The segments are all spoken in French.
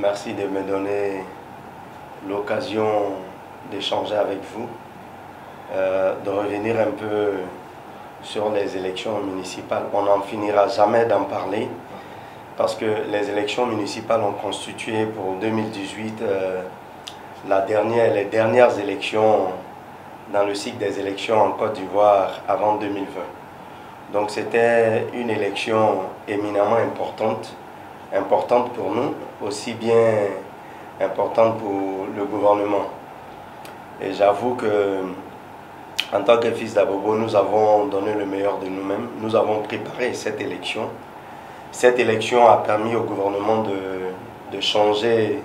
Merci de me donner l'occasion d'échanger avec vous, de revenir un peu sur les élections municipales. On n'en finira jamais d'en parler parce que les élections municipales ont constitué pour 2018 les dernières élections dans le cycle des élections en Côte d'Ivoire avant 2020. Donc c'était une élection éminemment importante pour nous, aussi bien importante pour le gouvernement. Et j'avoue que, en tant que fils d'Abobo, nous avons donné le meilleur de nous-mêmes. Nous avons préparé cette élection. Cette élection a permis au gouvernement de changer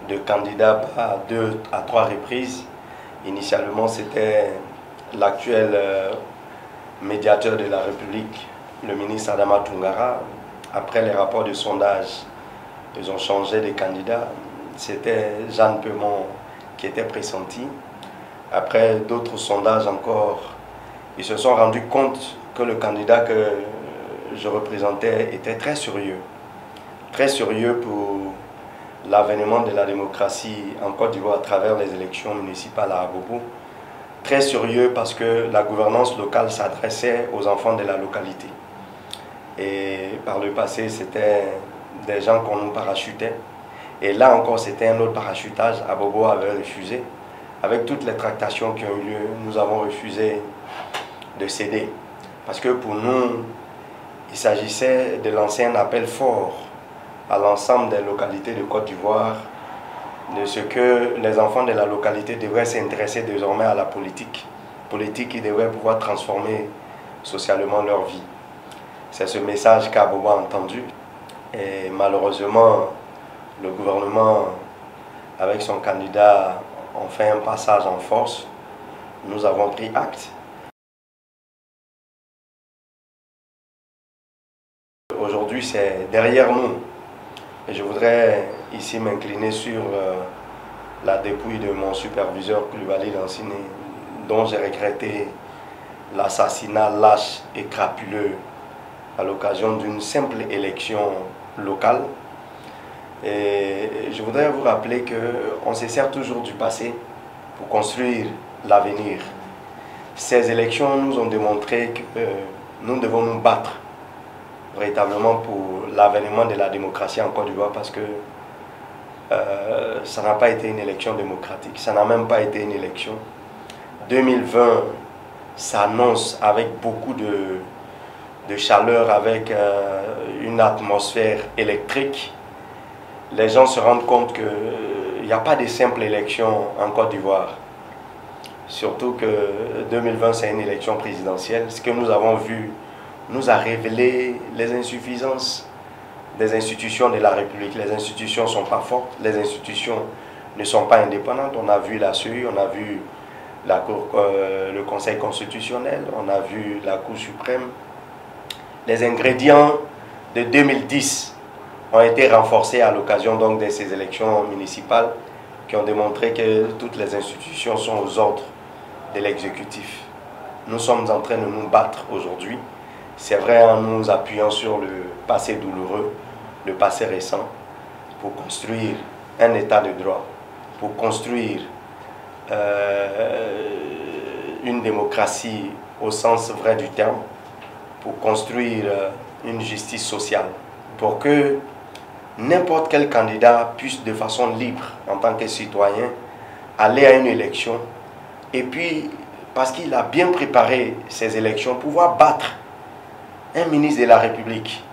de candidat à 2 à 3 reprises. Initialement, c'était l'actuel médiateur de la République, le ministre Adama Toungara. Après les rapports de sondage, ils ont changé de candidat. C'était Jeanne Peumont qui était pressenti. Après d'autres sondages encore, ils se sont rendus compte que le candidat que je représentais était très sérieux pour l'avènement de la démocratie en Côte d'Ivoire à travers les élections municipales à Abobo. Très sérieux parce que la gouvernance locale s'adressait aux enfants de la localité. Et par le passé, c'était des gens qu'on nous parachutait. Et là encore, c'était un autre parachutage. Abobo avait refusé. Avec toutes les tractations qui ont eu lieu, nous avons refusé de céder. Parce que pour nous, il s'agissait de lancer un appel fort à l'ensemble des localités de Côte d'Ivoire, de ce que les enfants de la localité devraient s'intéresser désormais à la politique qui devrait pouvoir transformer socialement leur vie. C'est ce message qu'Abobo a entendu. Et malheureusement, le gouvernement, avec son candidat, ont fait un passage en force. Nous avons pris acte. Aujourd'hui, c'est derrière nous. Et je voudrais ici m'incliner sur la dépouille de mon superviseur Koulibaly Lansine, dont j'ai regretté l'assassinat lâche et crapuleux à l'occasion d'une simple élection locale. Et je voudrais vous rappeler qu'on se sert toujours du passé pour construire l'avenir. Ces élections nous ont démontré que nous devons nous battre véritablement pour l'avènement de la démocratie en Côte d'Ivoire parce que ça n'a pas été une élection démocratique, ça n'a même pas été une élection. 2020 s'annonce avec beaucoup de chaleur, avec une atmosphère électrique. Les gens se rendent compte qu'il n'y a pas de simple élection en Côte d'Ivoire. Surtout que 2020 c'est une élection présidentielle. Ce que nous avons vu nous a révélé les insuffisances des institutions de la République. Les institutions ne sont pas fortes, les institutions ne sont pas indépendantes. On a vu la CEI, on a vu le Conseil constitutionnel, on a vu la Cour suprême. Les ingrédients de 2010 ont été renforcés à l'occasion donc de ces élections municipales qui ont démontré que toutes les institutions sont aux ordres de l'exécutif. Nous sommes en train de nous battre aujourd'hui. C'est vrai, en nous appuyant sur le passé douloureux, le passé récent, pour construire un état de droit, pour construire une démocratie au sens vrai du terme, pour construire une justice sociale, pour que n'importe quel candidat puisse de façon libre, en tant que citoyen, aller à une élection et puis, parce qu'il a bien préparé ces élections, pouvoir battre un ministre de la République.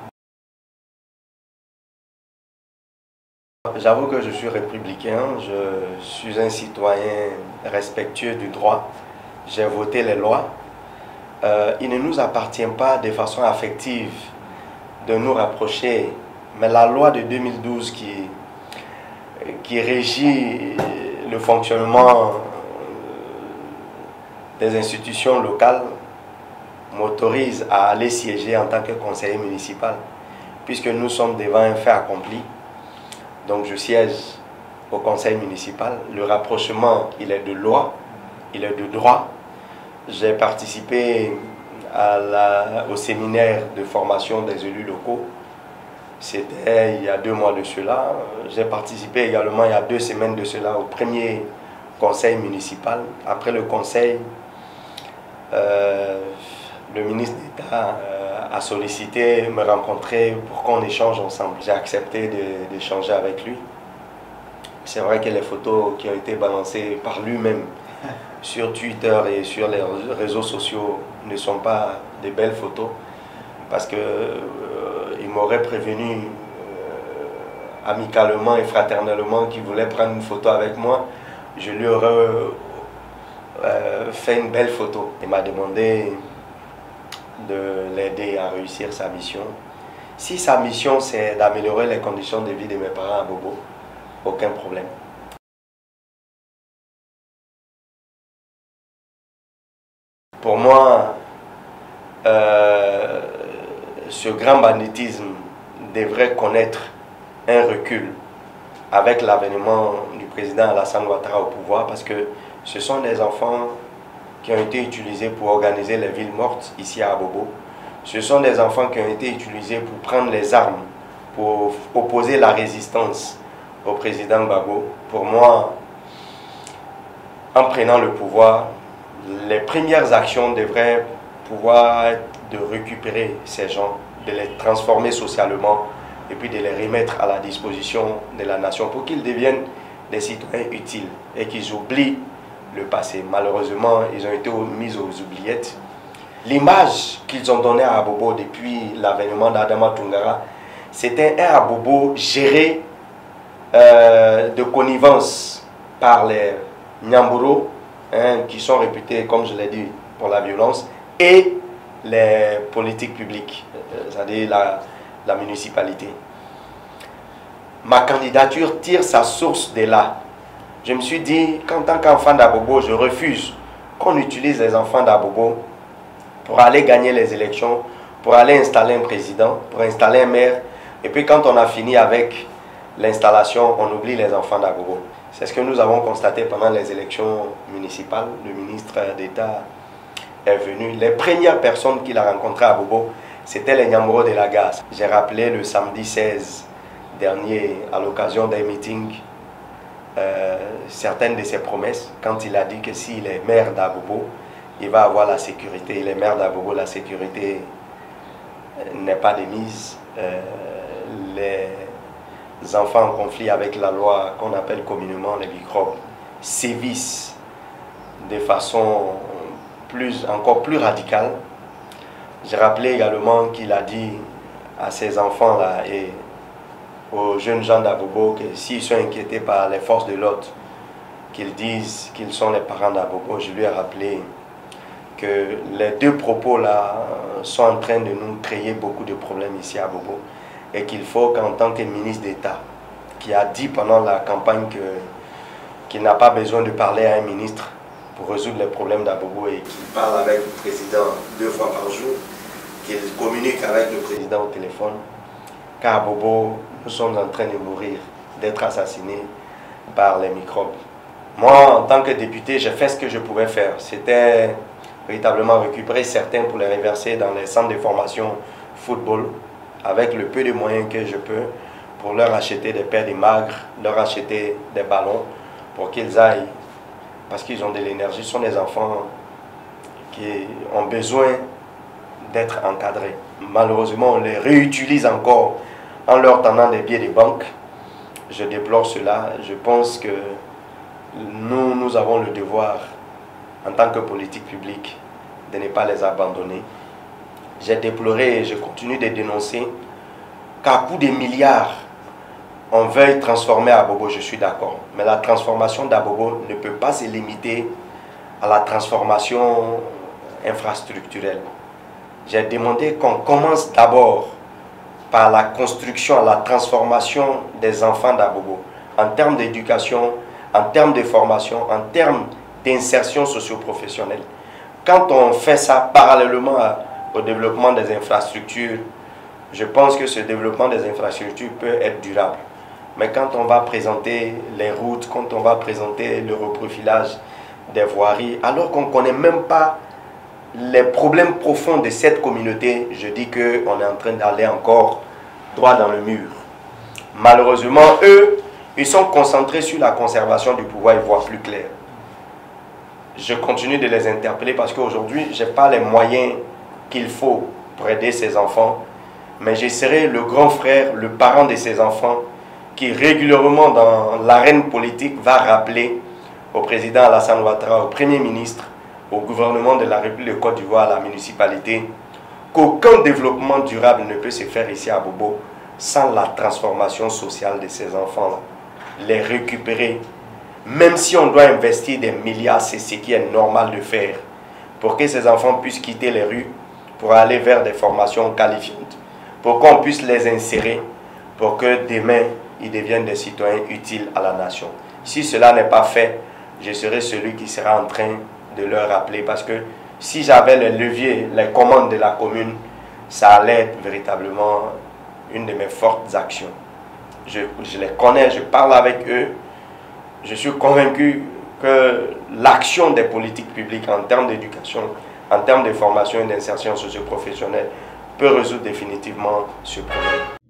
J'avoue que je suis républicain, je suis un citoyen respectueux du droit, j'ai voté les lois. Il ne nous appartient pas de façon affective de nous rapprocher, mais la loi de 2012 qui régit le fonctionnement des institutions locales m'autorise à aller siéger en tant que conseiller municipal, puisque nous sommes devant un fait accompli. Donc je siège au conseil municipal. Le rapprochement, il est de loi, il est de droit. J'ai participé au séminaire de formation des élus locaux C'était il y a 2 mois de cela. J'ai participé également il y a 2 semaines de cela au premier conseil municipal. Après le conseil, le ministre d'État a sollicité me rencontrer pour qu'on échange ensemble. J'ai accepté d'échanger avec lui. C'est vrai que les photos qui ont été balancées par lui-même sur Twitter et sur les réseaux sociaux ne sont pas de belles photos, parce que il m'aurait prévenu amicalement et fraternellement qu'il voulait prendre une photo avec moi. Je lui aurais fait une belle photo. Il m'a demandé de l'aider à réussir sa mission. Si sa mission c'est d'améliorer les conditions de vie de mes parents à Bobo, aucun problème. Pour moi, ce grand banditisme devrait connaître un recul avec l'avènement du président Alassane Ouattara au pouvoir, parce que ce sont des enfants qui ont été utilisés pour organiser les villes mortes ici à Abobo. Ce sont des enfants qui ont été utilisés pour prendre les armes, pour opposer la résistance au président Gbagbo. Pour moi, en prenant le pouvoir, les premières actions devraient pouvoir être de récupérer ces gens, de les transformer socialement et puis de les remettre à la disposition de la nation pour qu'ils deviennent des citoyens utiles et qu'ils oublient le passé. Malheureusement, ils ont été mis aux oubliettes. L'image qu'ils ont donnée à Abobo depuis l'avènement d'Adama Toungara, c'était un Abobo géré de connivence par les Nyamburo, qui sont réputés, comme je l'ai dit, pour la violence, et les politiques publiques, c'est-à-dire la municipalité. Ma candidature tire sa source de là. Je me suis dit qu'en tant qu'enfant d'Abobo, je refuse qu'on utilise les enfants d'Abobo pour aller gagner les élections, pour aller installer un président, pour installer un maire. Et puis quand on a fini avec l'installation, on oublie les enfants d'Abobo. C'est ce que nous avons constaté pendant les élections municipales. Le ministre d'État est venu. Les premières personnes qu'il a rencontrées à Bobo, c'était les Nyamburo de la Gaz. J'ai rappelé le samedi 16 dernier, à l'occasion d'un meeting, certaines de ses promesses, quand il a dit que s'il est maire d'Abobo, il va avoir la sécurité. Il est maire d'Abobo, la sécurité n'est pas de mise. Les enfants en conflit avec la loi qu'on appelle communément les microbes sévissent de façon encore plus radicale. J'ai rappelé également qu'il a dit à ces enfants-là et aux jeunes gens d'Abobo que s'ils sont inquiétés par les forces de l'ordre, qu'ils disent qu'ils sont les parents d'Abobo. Je lui ai rappelé que les 2 propos-là sont en train de nous créer beaucoup de problèmes ici à Bobo, et qu'il faut qu'en tant que ministre d'État, qui a dit pendant la campagne qu'il n'a pas besoin de parler à un ministre pour résoudre les problèmes d'Abobo, et qu'il parle avec le président 2 fois par jour, qu'il communique avec le président au téléphone, car à Bobo, nous sommes en train de mourir, d'être assassinés par les microbes. Moi, en tant que député, j'ai fait ce que je pouvais faire. C'était véritablement récupérer certains pour les reverser dans les centres de formation football, avec le peu de moyens que je peux, pour leur acheter des paires de magres, leur acheter des ballons, pour qu'ils aillent, parce qu'ils ont de l'énergie. Ce sont des enfants qui ont besoin d'être encadrés. Malheureusement, on les réutilise encore en leur tendant des billets de banque. Je déplore cela. Je pense que nous avons le devoir, en tant que politique publique, de ne pas les abandonner. J'ai déploré et je continue de dénoncer qu'à coup de milliards, on veuille transformer Abobo. Je suis d'accord. Mais la transformation d'Abobo ne peut pas se limiter à la transformation infrastructurelle. J'ai demandé qu'on commence d'abord par la construction, la transformation des enfants d'Abobo, en termes d'éducation, en termes de formation, en termes d'insertion socio-professionnelle. Quand on fait ça parallèlement au développement des infrastructures, je pense que ce développement des infrastructures peut être durable. Mais quand on va présenter les routes, quand on va présenter le reprofilage des voiries, alors qu'on ne connaît même pas les problèmes profonds de cette communauté, je dis qu'on est en train d'aller encore droit dans le mur. Malheureusement, eux, ils sont concentrés sur la conservation du pouvoir, ils voient plus clair. Je continue de les interpeller parce qu'aujourd'hui, je n'ai pas les moyens qu'il faut pour aider ces enfants, mais je serai le grand frère, le parent de ces enfants qui régulièrement dans l'arène politique va rappeler au président Alassane Ouattara, au Premier ministre, au gouvernement de la République de Côte d'Ivoire, à la municipalité, qu'aucun développement durable ne peut se faire ici à Bobo sans la transformation sociale de ces enfants-là. Les récupérer, même si on doit investir des milliards, c'est ce qui est normal de faire, pour que ces enfants puissent quitter les rues, pour aller vers des formations qualifiantes, pour qu'on puisse les insérer, pour que demain, ils deviennent des citoyens utiles à la nation. Si cela n'est pas fait, je serai celui qui sera en train de leur rappeler, parce que si j'avais les leviers, les commandes de la commune, ça allait être véritablement une de mes fortes actions. Je les connais, je parle avec eux, je suis convaincu que l'action des politiques publiques en termes d'éducation, en termes de formation et d'insertion socio-professionnelle peut résoudre définitivement ce problème.